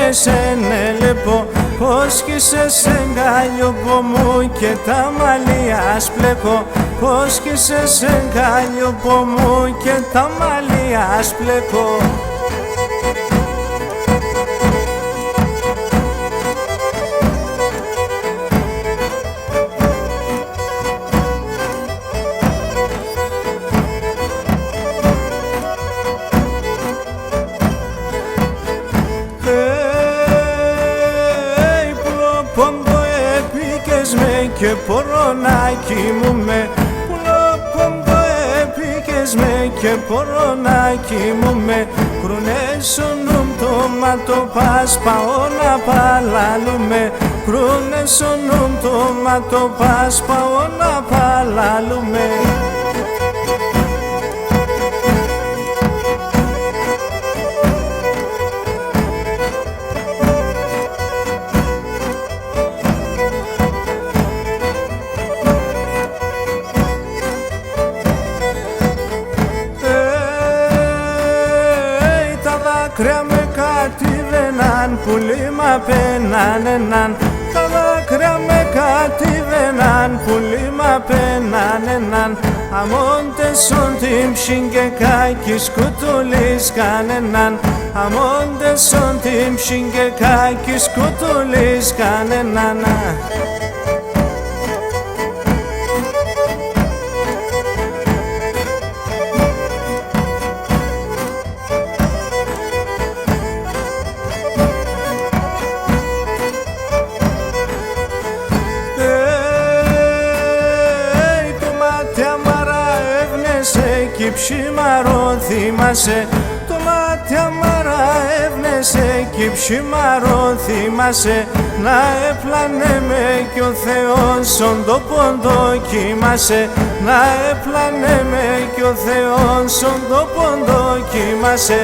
εσένε λεπό, πως κι είσαι σε γκάλιοπο μου και τα μαλλιά σπλεκώ, πως κι είσαι σε γκάλιοπο μου και τα μαλλιά σπλεκώ. Και πορονάκι μου με πουλοπόμπο έπικες με και πορονάκι μου με κρουνές ο νούμ το μα το πας πάω να παλάλουμε, κρουνές ο νούμ το μα το πας πάω να παλάλουμε. Δάκρυα με κατήβαιναν, πουλί μ' απέναν. Τα δάκρυα με κατήβαιναν, πουλί μ' απέναν. Αμόντες ον την ψήγε κάκης κουτουλής κανέναν, αμόντες ον την ψήγε κάκης κουτουλής κανέναν. Κι ψημαρό θυμάσαι, το μάτι αμάρα έβνεσαι κι ψημαρό θυμάσαι, να έπλανε με κι ο Θεός ον το πόντο κοιμάσαι, να έπλανε με κι ο Θεός ον το πόντο κοιμάσαι.